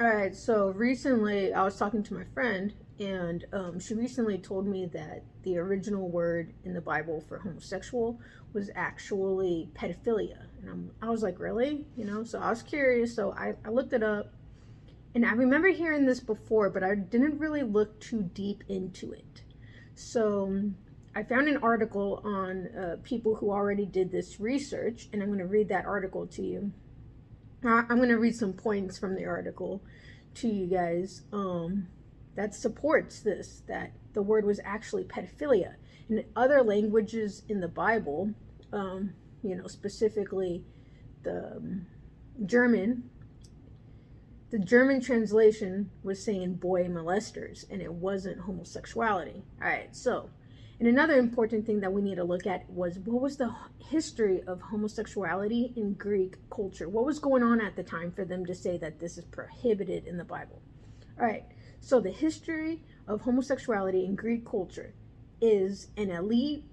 All right, so recently I was talking to my friend, and she recently told me that the original word in the Bible for homosexual was actually pedophilia. And I was like, really? So I was curious, so I looked it up, and I remember hearing this before, but I didn't really look too deep into it. So I found an article on people who already did this research, and I'm going to read that article to you. I'm going to read some points from the article to you guys that supports this, that the word was actually pedophilia. In other languages in the Bible, specifically the German, the German translation was saying boy molesters, and it wasn't homosexuality. All right, so, and another important thing that we need to look at was what was the history of homosexuality in Greek culture? What was going on at the time for them to say that this is prohibited in the Bible? All right, so the history of homosexuality in Greek culture is an elite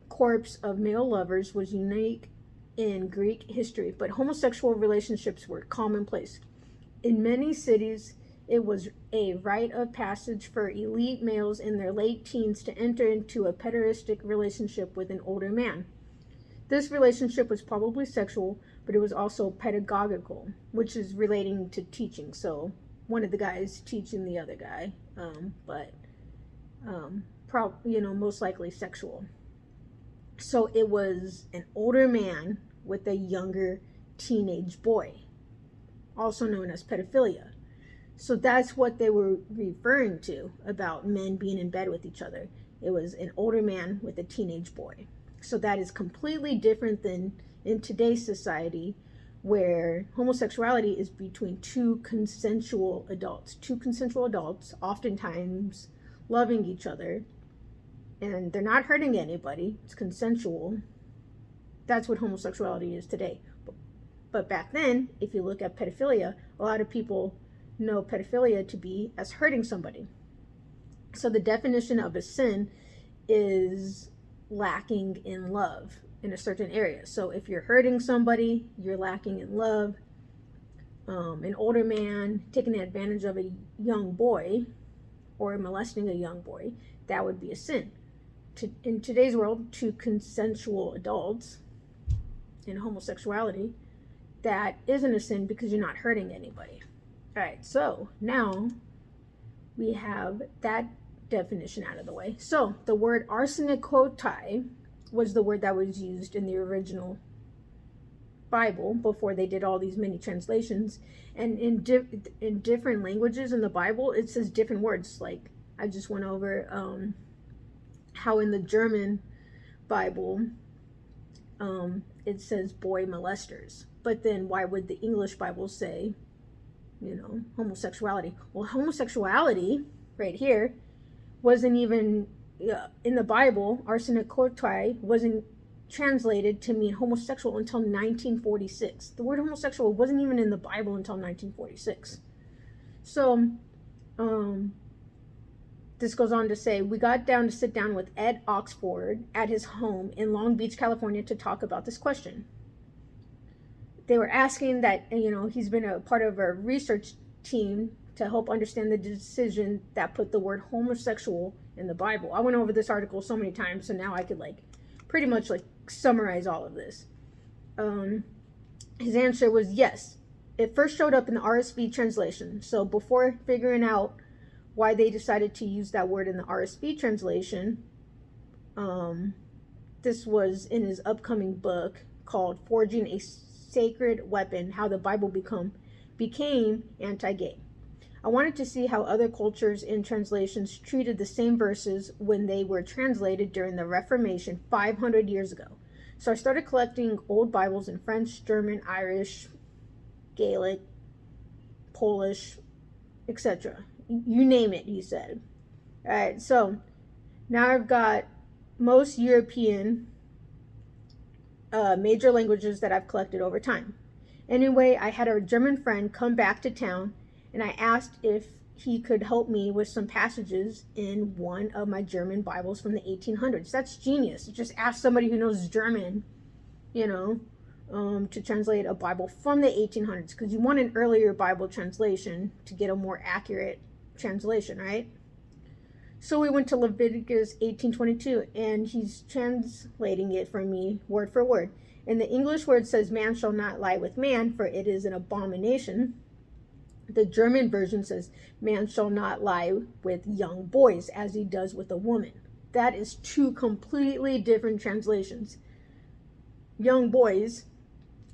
corps of male lovers was unique in Greek history, but homosexual relationships were commonplace. In many cities, it was a rite of passage for elite males in their late teens to enter into a pederastic relationship with an older man. This relationship was probably sexual, but it was also pedagogical, which is relating to teaching. So one of the guys teaching the other guy, but most likely sexual. So it was an older man with a younger teenage boy, also known as pedophilia. So that's what they were referring to about men being in bed with each other. It was an older man with a teenage boy. So that is completely different than in today's society, where homosexuality is between two consensual adults. Two consensual adults, oftentimes loving each other, and they're not hurting anybody. It's consensual. That's what homosexuality is today. But back then, if you look at pedophilia, a lot of people know pedophilia to be as hurting somebody. So the definition of a sin is lacking in love in a certain area. So if you're hurting somebody, you're lacking in love. An older man taking advantage of a young boy or molesting a young boy, that would be a sin. In today's world, two consensual adults in homosexuality, that isn't a sin because you're not hurting anybody. All right, so now we have that definition out of the way. So the word arsenikotai was the word that was used in the original Bible before they did all these many translations. And in different languages in the Bible, it says different words. Like I just went over how in the German Bible it says boy molesters. But then why would the English Bible say, homosexuality? Well, homosexuality right here wasn't even in the Bible. Arsenikotai wasn't translated to mean homosexual until 1946. The word homosexual wasn't even in the Bible until 1946. So this goes on to say, we got down to sit down with Ed Oxford at his home in Long Beach, California to talk about this question. They were asking that, he's been a part of a research team to help understand the decision that put the word homosexual in the Bible. I went over this article so many times, so now I could pretty much summarize all of this. His answer was yes. It first showed up in the RSV translation. So before figuring out why they decided to use that word in the RSV translation, this was in his upcoming book called Forging a Sacred Weapon, How the Bible became anti-gay. I wanted to see how other cultures in translations treated the same verses when they were translated during the Reformation 500 years ago. So I started collecting old Bibles in French, German, Irish, Gaelic, Polish, etc. You name it, he said. All right, so now I've got most European major languages that I've collected over time. Anyway, I had a German friend come back to town, and I asked if he could help me with some passages in one of my German Bibles from the 1800s. That's genius. Just ask somebody who knows German, to translate a Bible from the 1800s, because you want an earlier Bible translation to get a more accurate translation, right? So we went to Leviticus 18:22, and he's translating it for me word for word. In the English word says, "Man shall not lie with man, for it is an abomination." The German version says, "Man shall not lie with young boys as he does with a woman." That is two completely different translations. Young boys,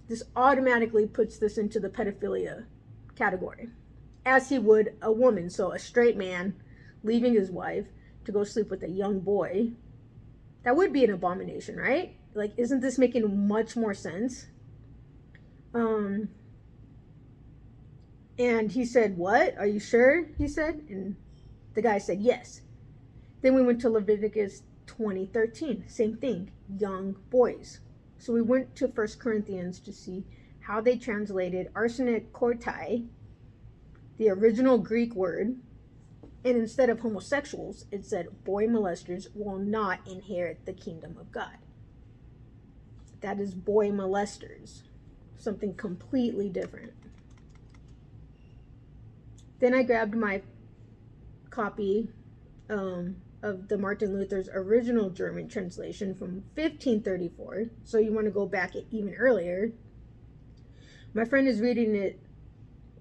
this automatically puts this into the pedophilia category, as he would a woman. So a straight man leaving his wife to go sleep with a young boy, that would be an abomination, right? Like, isn't this making much more sense? And he said, "What? Are you sure?" he said. And the guy said, "Yes." Then we went to Leviticus 20:13. Same thing, young boys. So we went to 1 Corinthians to see how they translated arsenic kortai, the original Greek word, and instead of homosexuals, it said boy molesters will not inherit the kingdom of God. That is boy molesters, something completely different. Then I grabbed my copy of the Martin Luther's original German translation from 1534. So you want to go back even earlier. My friend is reading it.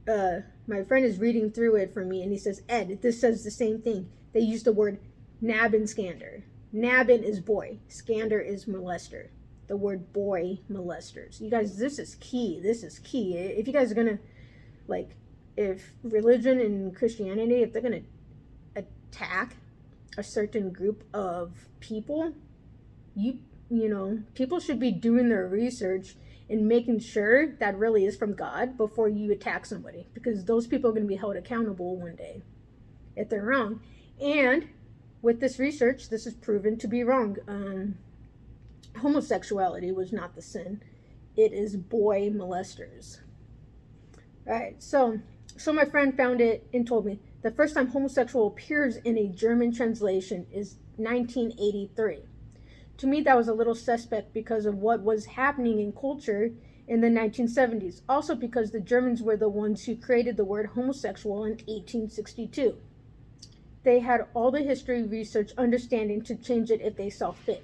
My friend is reading through it for me, and he says, "Ed, this says the same thing. They use the word nabin scander. Nabin is boy. Scander is molester. The word boy molesters." You guys, this is key. This is key. If you guys are gonna, like, if religion and Christianity, if they're gonna attack a certain group of people, you know, people should be doing their research and making sure that really is from God before you attack somebody, because those people are going to be held accountable one day if they're wrong. And with this research, this is proven to be wrong. Homosexuality was not the sin. It is boy molesters. All right, so my friend found it and told me the first time homosexual appears in a German translation is 1983. To me, that was a little suspect because of what was happening in culture in the 1970s. Also because the Germans were the ones who created the word homosexual in 1862. They had all the history, research, understanding to change it if they saw fit.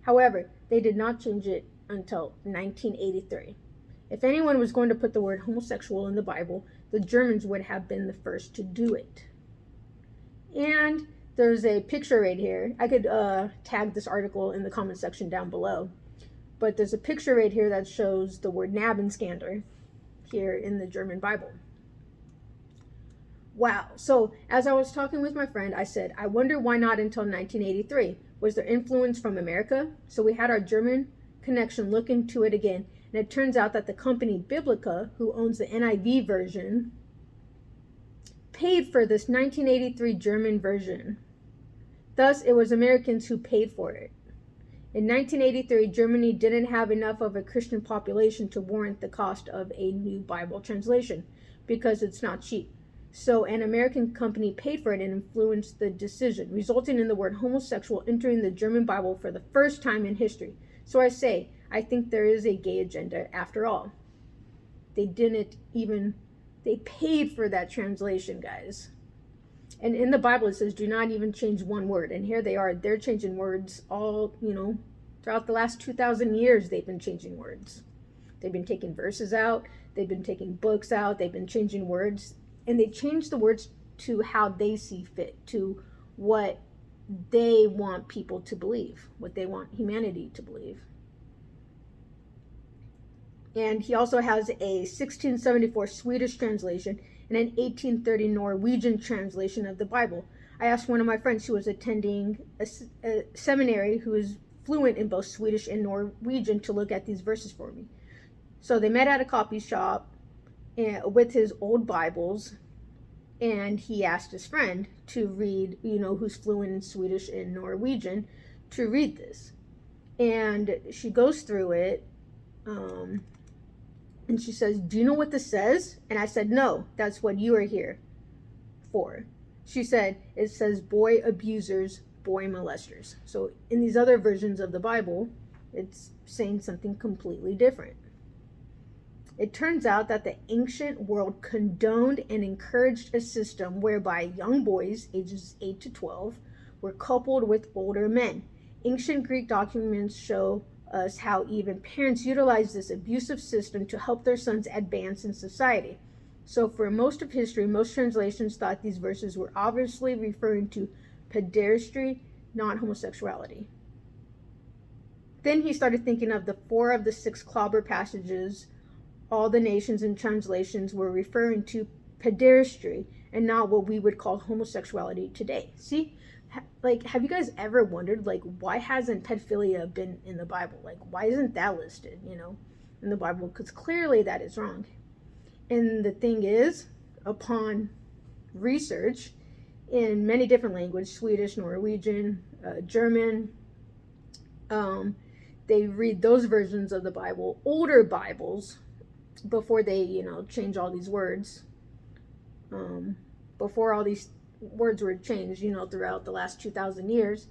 However, they did not change it until 1983. If anyone was going to put the word homosexual in the Bible, the Germans would have been the first to do it. And there's a picture right here. I could tag this article in the comment section down below. But there's a picture right here that shows the word Nabensgander here in the German Bible. Wow. So as I was talking with my friend, I said, I wonder why not until 1983. Was there influence from America? So we had our German connection look into it again. And it turns out that the company Biblica, who owns the NIV version, paid for this 1983 German version. Thus, it was Americans who paid for it. In 1983, Germany didn't have enough of a Christian population to warrant the cost of a new Bible translation because it's not cheap. So an American company paid for it and influenced the decision, resulting in the word homosexual entering the German Bible for the first time in history. So I think there is a gay agenda after all. They paid for that translation, guys. And in the Bible it says, do not even change one word. And here they're changing words all, throughout the last 2,000 years, they've been changing words. They've been taking verses out. They've been taking books out. They've been changing words. And they change the words to how they see fit, to what they want people to believe, what they want humanity to believe. And he also has a 1674 Swedish translation and an 1830 Norwegian translation of the Bible. I asked one of my friends who was attending a seminary who is fluent in both Swedish and Norwegian to look at these verses for me. So they met at a coffee shop with his old Bibles, and he asked his friend to read, who's fluent in Swedish and Norwegian, to read this. And she goes through it, and she says, do you know what this says? And I said, no, that's what you are here for. She said, it says boy abusers, boy molesters. So in these other versions of the Bible, it's saying something completely different. It turns out that the ancient world condoned and encouraged a system whereby young boys, ages 8 to 12, were coupled with older men. Ancient Greek documents show us how even parents utilized this abusive system to help their sons advance in society. So for most of history, most translations thought these verses were obviously referring to pederasty, not homosexuality. Then he started thinking of the 4 of the 6 clobber passages. All the nations and translations were referring to pederasty and not what we would call homosexuality today. See? Like, have you guys ever wondered, like, why hasn't pedophilia been in the Bible? Like, why isn't that listed, in the Bible? Because clearly that is wrong. And the thing is, upon research in many different languages, Swedish, Norwegian, German, they read those versions of the Bible, older Bibles, before they, change all these words. Before all these words were changed, throughout the last 2,000 years.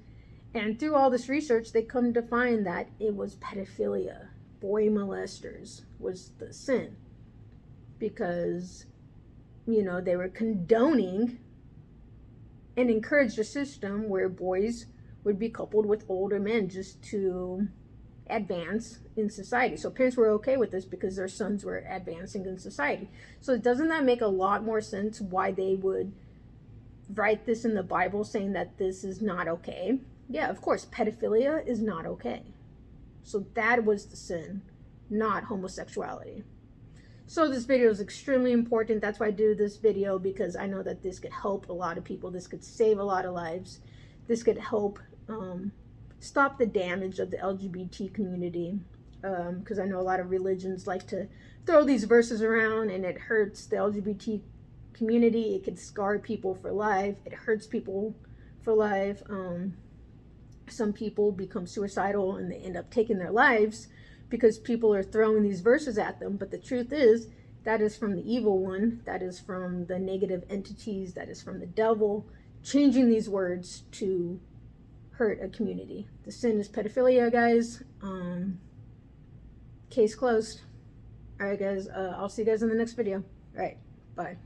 And through all this research, they come to find that it was pedophilia. Boy molesters was the sin. Because, they were condoning and encouraged a system where boys would be coupled with older men just to advance in society. So parents were okay with this because their sons were advancing in society. So doesn't that make a lot more sense why they would write this in the Bible saying that this is not okay? Yeah, of course, pedophilia is not okay. So that was the sin, not homosexuality. So this video is extremely important. That's why I do this video, because I know that this could help a lot of people. This could save a lot of lives. This could help stop the damage of the LGBT community, because I know a lot of religions like to throw these verses around, and it hurts the LGBT community. It could scar people for life. It hurts people for life. Some people become suicidal and they end up taking their lives because people are throwing these verses at them. But the truth is, that is from the evil one. That is from the negative entities. That is from the devil changing these words to hurt a community. The sin is pedophilia, guys. Case closed. All right, guys. I'll see you guys in the next video. All right. Bye.